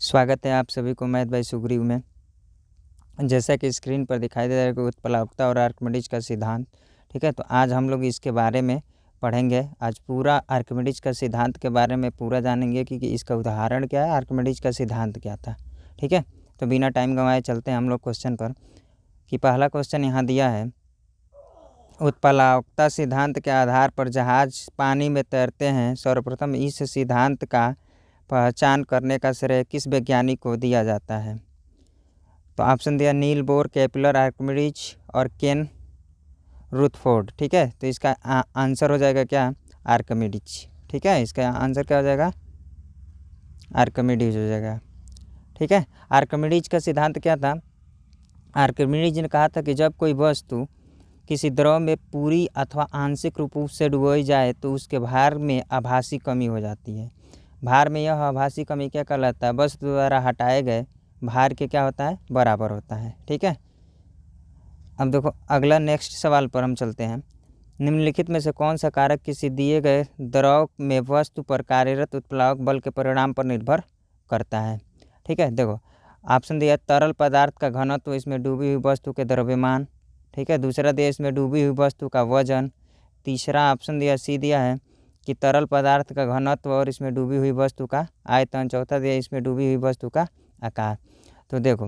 स्वागत है आप सभी को मैथ बाय सुग्रीव में। जैसा कि स्क्रीन पर दिखाई दे रहा है कि उत्प्लावकता और आर्किमिडीज का सिद्धांत। ठीक है, तो आज हम लोग इसके बारे में पढ़ेंगे। आज पूरा आर्किमिडीज का सिद्धांत के बारे में पूरा जानेंगे कि इसका उदाहरण क्या है, आर्किमिडीज का सिद्धांत क्या था। ठीक है, तो बिना टाइम गंवाए चलते हैं हम लोग क्वेश्चन पर। कि पहला क्वेश्चन यहाँ दिया है, उत्प्लावकता सिद्धांत के आधार पर जहाज पानी में तैरते हैं। सर्वप्रथम इस सिद्धांत का पहचान करने का श्रेय किस वैज्ञानिक को दिया जाता है? तो ऑप्शन दिया नील बोर, केपलर, आर्किमिडीज और केन रुथफोर्ड। ठीक है, तो इसका आंसर हो जाएगा क्या? आर्किमिडीज। ठीक है, इसका आंसर क्या हो जाएगा? आर्किमिडीज हो जाएगा। ठीक है, आर्किमिडीज का सिद्धांत क्या था? आर्किमिडीज ने कहा था कि जब कोई वस्तु किसी द्रव में पूरी अथवा आंशिक रूप से डुबोई जाए तो उसके भार में आभासी कमी हो जाती है। भार में यह आभासी कमी क्या कहलाता है? वस्तु द्वारा हटाए गए भार के क्या होता है? बराबर होता है। ठीक है, अब देखो अगला नेक्स्ट सवाल पर हम चलते हैं। निम्नलिखित में से कौन सा कारक किसी दिए गए द्रव में वस्तु पर कार्यरत उत्प्लावक बल के परिणाम पर निर्भर करता है? ठीक है, देखो ऑप्शन दिया तरल पदार्थ का घनत्व, इसमें डूबी हुई वस्तु के द्रव्यमान। ठीक है, दूसरा दिया इसमें डूबी हुई वस्तु का वजन। तीसरा ऑप्शन दिया सी दिया है कि तरल पदार्थ का घनत्व और इसमें डूबी हुई वस्तु का आयतन। चौथा दिया इसमें डूबी हुई वस्तु का आकार। तो देखो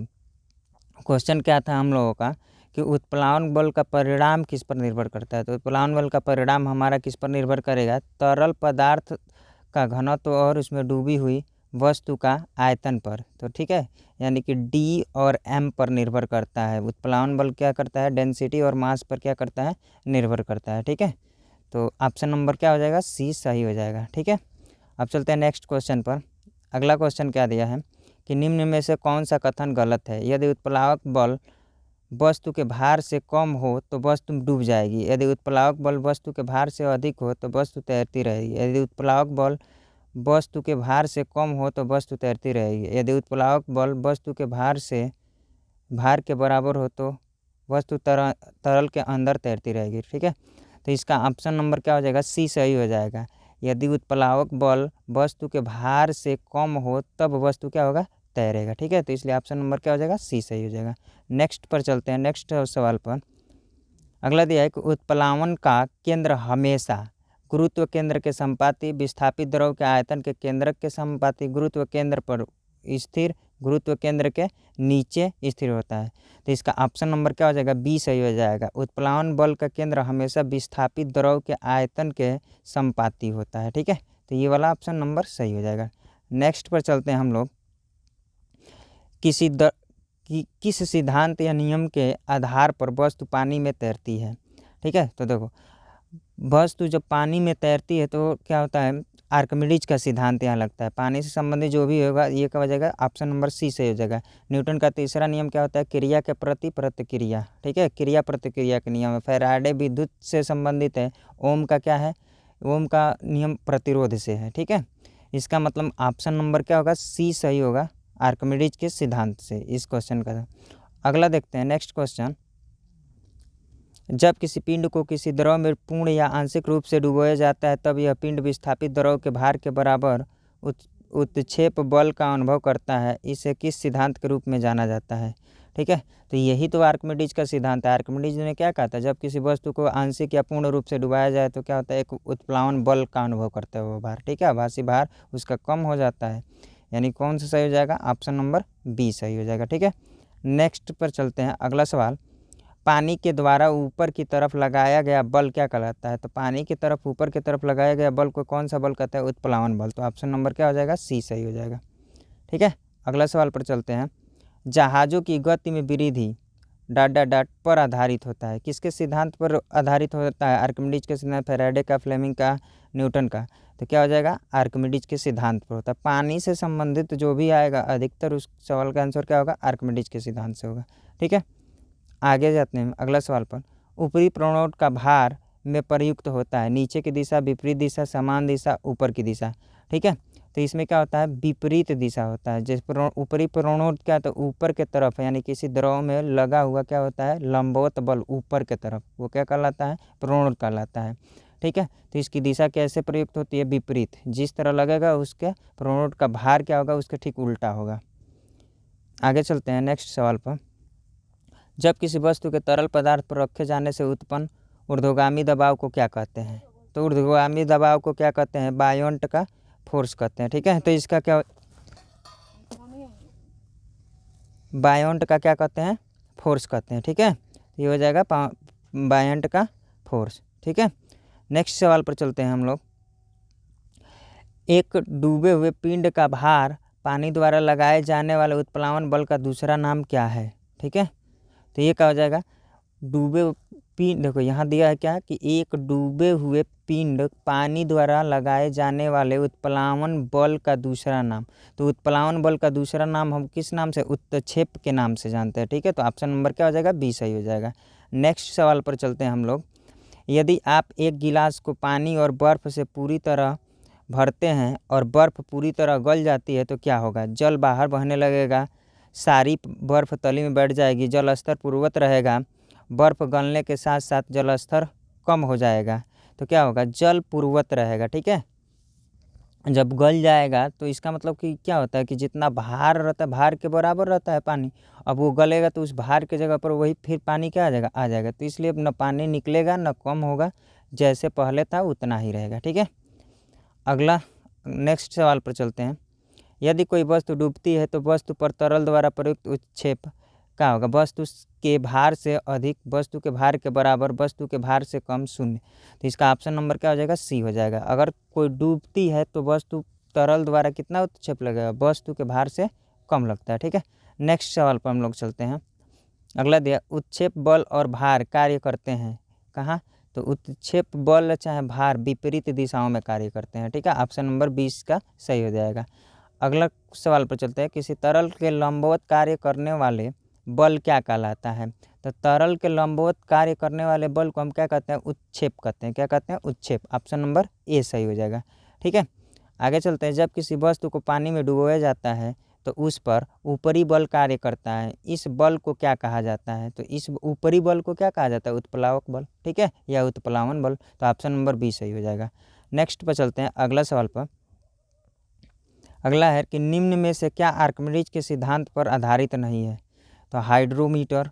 क्वेश्चन क्या था हम लोगों का कि उत्प्लावन बल का परिणाम किस पर निर्भर करता है? तो उत्प्लावन बल का परिणाम हमारा किस पर निर्भर करेगा? तरल पदार्थ का घनत्व और उसमें डूबी हुई वस्तु का आयतन पर। तो ठीक है, यानी कि डी और एम पर निर्भर करता है। उत्प्लावन बल क्या करता है? डेंसिटी और मास पर क्या करता है? निर्भर करता है। ठीक है, तो ऑप्शन नंबर क्या हो जाएगा? सी सही हो जाएगा। ठीक है, अब चलते हैं नेक्स्ट क्वेश्चन पर। अगला क्वेश्चन क्या दिया है कि निम्न में से कौन सा कथन गलत है? यदि उत्प्लावक बल वस्तु के भार से कम हो तो वस्तु डूब जाएगी। यदि उत्प्लावक बल वस्तु के भार से अधिक हो तो वस्तु तैरती रहेगी। यदि उत्प्लावक बल वस्तु के भार से कम हो तो वस्तु तैरती रहेगी। यदि उत्प्लावक बल वस्तु के भार के बराबर हो तो वस्तु तरल के अंदर तैरती रहेगी। ठीक है, तो इसका ऑप्शन नंबर क्या हो जाएगा? सी सही हो जाएगा। यदि उत्प्लावक बल वस्तु के भार से कम हो तब वस्तु क्या होगा? तैरेगा। ठीक है, तो इसलिए ऑप्शन नंबर क्या हो जाएगा? सी सही हो जाएगा। नेक्स्ट पर चलते हैं, नेक्स्ट सवाल पर। अगला दिया है कि उत्प्लावन का केंद्र हमेशा गुरुत्व केंद्र के संपाती, विस्थापित द्रव के आयतन के केंद्रक के संपाती, गुरुत्व केंद्र पर स्थिर, गुरुत्व केंद्र के नीचे स्थिर होता है। तो इसका ऑप्शन नंबर क्या हो जाएगा? बी सही हो जाएगा। उत्प्लावन बल का केंद्र हमेशा विस्थापित द्रव के आयतन के संपाती होता है। ठीक है, तो ये वाला ऑप्शन नंबर सही हो जाएगा। नेक्स्ट पर चलते हैं हम लोग। किस सिद्धांत या नियम के आधार पर वस्तु पानी में तैरती है? ठीक है, तो देखो वस्तु जब पानी में तैरती है तो क्या होता है? आर्किमिडीज का सिद्धांत यहाँ लगता है। पानी से संबंधित जो भी होगा ये क्या हो जाएगा? ऑप्शन नंबर सी से हो जाएगा। न्यूटन का तीसरा नियम क्या होता है? क्रिया के प्रति प्रतिक्रिया। ठीक है, क्रिया प्रतिक्रिया का नियम है। फैराडे विद्युत से संबंधित है। ओम का क्या है? ओम का नियम प्रतिरोध से है। ठीक है, इसका मतलब ऑप्शन नंबर क्या होगा? सी सही होगा, आर्किमिडीज के सिद्धांत से इस क्वेश्चन का। अगला देखते हैं नेक्स्ट क्वेश्चन। जब किसी पिंड को किसी द्रव में पूर्ण या आंशिक रूप से डुबोया जाता है तब यह पिंड विस्थापित द्रव के भार के बराबर उत्क्षेप बल का अनुभव करता है। इसे किस सिद्धांत के रूप में जाना जाता है? ठीक है, तो यही तो आर्किमिडीज का सिद्धांत है। आर्किमिडीज ने क्या कहा था? जब किसी वस्तु को आंशिक या पूर्ण रूप से डुबाया जाए तो क्या होता है? एक उत्प्लावन बल का अनुभव करता है वो भार। ठीक है, आभासी भार उसका कम हो जाता है। यानी कौन सा सही हो जाएगा? ऑप्शन नंबर बी सही हो जाएगा। ठीक है, नेक्स्ट पर चलते हैं। अगला सवाल, पानी के द्वारा ऊपर की तरफ लगाया गया बल क्या कहलाता है? तो पानी की तरफ ऊपर की तरफ लगाया गया बल को कौन सा बल कहता है? उत्प्लावन बल। तो ऑप्शन नंबर क्या हो जाएगा? सी सही हो जाएगा। ठीक है, अगला सवाल पर चलते हैं। जहाज़ों की गति में वृद्धि डॉट डॉट डॉट पर आधारित होता है। किसके सिद्धांत पर आधारित होता है? आर्किमिडीज के सिद्धांत, फैराडे का, फ्लेमिंग का, न्यूटन का। तो क्या हो जाएगा? आर्किमिडीज के सिद्धांत पर होता है। पानी से संबंधित जो भी आएगा अधिकतर उस सवाल का आंसर क्या होगा? आर्किमिडीज के सिद्धांत से होगा। ठीक है, आगे जाते हैं अगला सवाल पर। ऊपरी प्रणोट का भार में प्रयुक्त होता है। नीचे की दिशा, विपरीत दिशा, समान दिशा, ऊपर की दिशा। ठीक है, तो इसमें क्या होता है? विपरीत दिशा होता है। जिस ऊपरी प्रणोट क्या, तो ऊपर के तरफ, यानी किसी द्रव में लगा हुआ क्या होता है? लंबवत बल ऊपर के तरफ, वो क्या कहलाता है? प्रणोट कहलाता है। ठीक है। तो इसकी दिशा कैसे प्रयुक्त होती है? विपरीत। जिस तरह लगेगा उसके प्रोनोट का भार क्या होगा? उसके ठीक उल्टा होगा। आगे चलते हैं नेक्स्ट सवाल पर। जब किसी वस्तु के तरल पदार्थ पर रखे जाने से उत्पन्न ऊर्ध्वगामी दबाव को क्या कहते हैं? तो ऊर्ध्वगामी दबाव को क्या कहते हैं? बायोंट का फोर्स कहते हैं। ठीक है। तो इसका क्या, बायोंट का क्या कहते हैं? फोर्स कहते हैं। ठीक है। ये हो जाएगा बायोंट का फोर्स। ठीक है। नेक्स्ट सवाल पर चलते हैं हम लोग। एक डूबे हुए पिंड का भार पानी द्वारा लगाए जाने वाले उत्प्लावन बल का दूसरा नाम क्या है? ठीक है। तो ये क्या हो जाएगा? डूबे पिंड, देखो यहाँ दिया है क्या कि एक डूबे हुए पिंड पानी द्वारा लगाए जाने वाले उत्प्लावन बल का दूसरा नाम। तो उत्प्लावन बल का दूसरा नाम हम किस नाम से? उत्क्षेप के नाम से जानते हैं। ठीक है। तो ऑप्शन नंबर क्या हो जाएगा? बी सही हो जाएगा। नेक्स्ट सवाल पर चलते हैं हम लोग। यदि आप एक गिलास को पानी और बर्फ़ से पूरी तरह भरते हैं और बर्फ़ पूरी तरह गल जाती है तो क्या होगा? जल बाहर बहने लगेगा, सारी बर्फ़ तली में बैठ जाएगी, जल स्तर पूर्ववत रहेगा, बर्फ़ गलने के साथ साथ जल स्तर कम हो जाएगा। तो क्या होगा? जल पूर्ववत रहेगा। ठीक है। जब गल जाएगा तो इसका मतलब कि क्या होता है कि जितना भार रहता है, भार के बराबर रहता है पानी। अब वो गलेगा तो उस भार के जगह पर वही फिर पानी क्या आ जाएगा। तो इसलिए न पानी निकलेगा न कम होगा, जैसे पहले था उतना ही रहेगा। ठीक है। अगला नेक्स्ट सवाल पर चलते हैं। यदि कोई वस्तु डूबती है तो वस्तु पर तरल द्वारा प्रयुक्त उत्क्षेप क्या होगा? वस्तु के भार से अधिक, वस्तु के भार के बराबर, वस्तु के भार से कम, शून्य। तो इसका ऑप्शन नंबर क्या हो जाएगा? सी हो जाएगा। अगर कोई डूबती है तो वस्तु तरल द्वारा कितना उत्क्षेप लगेगा? वस्तु के भार से कम लगता है। ठीक है। नेक्स्ट सवाल पर हम लोग चलते हैं। अगला दिया, उत्क्षेप बल और भार कार्य करते हैं कहाँ? तो उत्क्षेप बल चाहे भार विपरीत दिशाओं में कार्य करते हैं। ठीक है। ऑप्शन नंबर 20 का सही हो जाएगा। अगला सवाल पर चलते हैं। किसी तरल के लंबवत कार्य करने वाले बल क्या कहलाता है? तो तरल के लंबवत कार्य करने वाले बल को हम क्या कहते हैं? उत्क्षेप कहते हैं। क्या कहते हैं? उत्क्षेप। ऑप्शन नंबर ए सही हो जाएगा। ठीक है। आगे चलते हैं। जब किसी वस्तु को पानी में डुबोया जाता है तो उस पर ऊपरी बल कार्य करता है। इस बल को क्या कहा जाता है? तो इस ऊपरी बल को क्या कहा जाता है? उत्प्लावक बल। ठीक है, या उत्प्लावन बल। तो ऑप्शन नंबर बी सही हो जाएगा। नेक्स्ट पर चलते हैं अगला सवाल पर। अगला है कि निम्न में से क्या आर्किमिडीज के सिद्धांत पर आधारित नहीं है? तो हाइड्रोमीटर,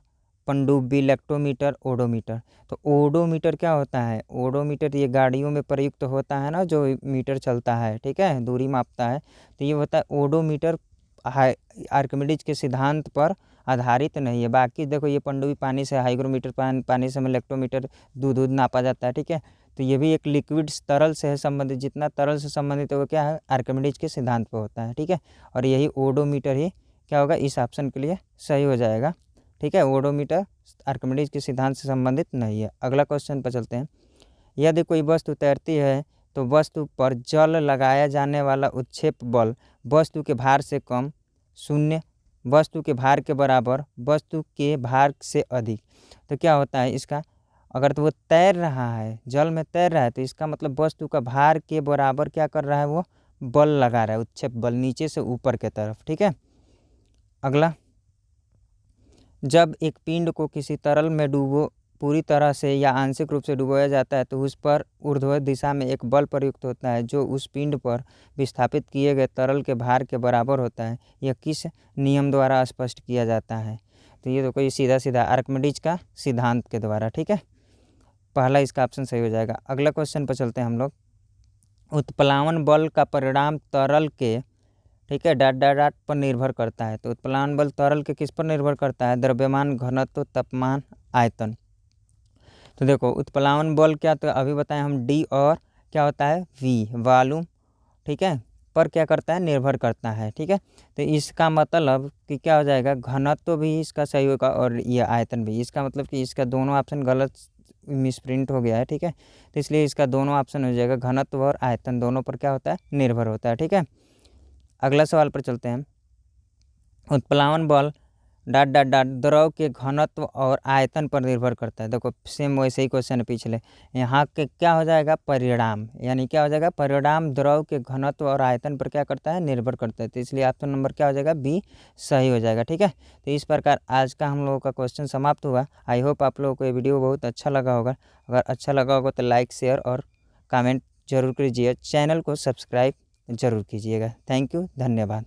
पनडुब्बी, इलेक्ट्रोमीटर, ओडोमीटर। तो ओडोमीटर क्या होता है? ओडोमीटर ये गाड़ियों में प्रयुक्त होता है ना, जो मीटर चलता है, ठीक है, दूरी मापता है। तो ये होता है ओडोमीटर, आर्किमिडीज के सिद्धांत पर आधारित नहीं है। बाकी देखो ये पनडुब्बी पानी से, हाइग्रोमीटर पानी से, इलेक्ट्रोमीटर दूध नापा जाता है। ठीक है। तो ये भी एक लिक्विड तरल से है संबंधित, जितना तरल से संबंधित है वो क्या है? आर्किमिडीज के सिद्धांत पर होता है। ठीक है। और यही ओडोमीटर ही क्या होगा? इस ऑप्शन के लिए सही हो जाएगा। ठीक है। ओडोमीटर आर्किमिडीज के सिद्धांत से संबंधित नहीं है। अगला क्वेश्चन पर चलते हैं। यदि कोई वस्तु तैरती है तो वस्तु पर जल लगाया जाने वाला उत्क्षेप बल वस्तु के भार से कम, शून्य, वस्तु के भार के बराबर, वस्तु के भार से अधिक। तो क्या होता है इसका? अगर तो वो तैर रहा है, जल में तैर रहा है, तो इसका मतलब वस्तु का भार के बराबर क्या कर रहा है? वो बल लगा रहा है, उत्क्षेप बल, नीचे से ऊपर के तरफ। ठीक है। अगला, जब एक पिंड को किसी तरल में पूरी तरह से या आंशिक रूप से डुबोया जाता है तो उस पर ऊर्ध्वाधर दिशा में एक बल प्रयुक्त होता है जो उस पिंड पर विस्थापित किए गए तरल के भार के बराबर होता है। यह किस नियम द्वारा स्पष्ट किया जाता है? तो ये तो कोई सीधा सीधा आर्किमिडीज का सिद्धांत के द्वारा। ठीक है। पहला इसका ऑप्शन सही हो जाएगा। अगला क्वेश्चन पर चलते हैं हम लोग। उत्प्लावन बल का परिणाम तरल के, ठीक है, डॉट डॉट डॉट पर निर्भर करता है। तो उत्प्लावन बल तरल के किस पर निर्भर करता है? द्रव्यमान, घनत्व, तापमान, आयतन। तो देखो उत्प्लावन बल क्या, तो अभी बताएं हम, डी और क्या होता है? वी, वॉल्यूम, ठीक है, पर क्या करता है? निर्भर करता है। ठीक है। तो इसका मतलब कि क्या हो जाएगा? घनत्व भी इसका सही होगा और ये आयतन भी। इसका मतलब कि इसका दोनों ऑप्शन गलत मिसप्रिंट हो गया है। ठीक है। तो इसलिए इसका दोनों ऑप्शन हो जाएगा, घनत्व और आयतन दोनों पर क्या होता है? निर्भर होता है। ठीक है। अगला सवाल पर चलते हैं। उत्प्लावन बल डॉट डॉट डॉट द्रव के घनत्व और आयतन पर निर्भर करता है। देखो सेम वैसे ही क्वेश्चन है पिछले। यहाँ के क्या हो जाएगा? परिणाम, यानी क्या हो जाएगा? परिणाम द्रव के घनत्व और आयतन पर क्या करता है? निर्भर करता है। तो इसलिए ऑप्शन नंबर क्या हो जाएगा? बी सही हो जाएगा। ठीक है। तो इस प्रकार आज का हम लोगों का क्वेश्चन समाप्त हुआ। आई होप आप लोगों को ये वीडियो बहुत अच्छा लगा होगा। अगर अच्छा लगा होगा तो लाइक, शेयर और कमेंट ज़रूर कीजिए, चैनल को सब्सक्राइब ज़रूर कीजिएगा। थैंक यू, धन्यवाद।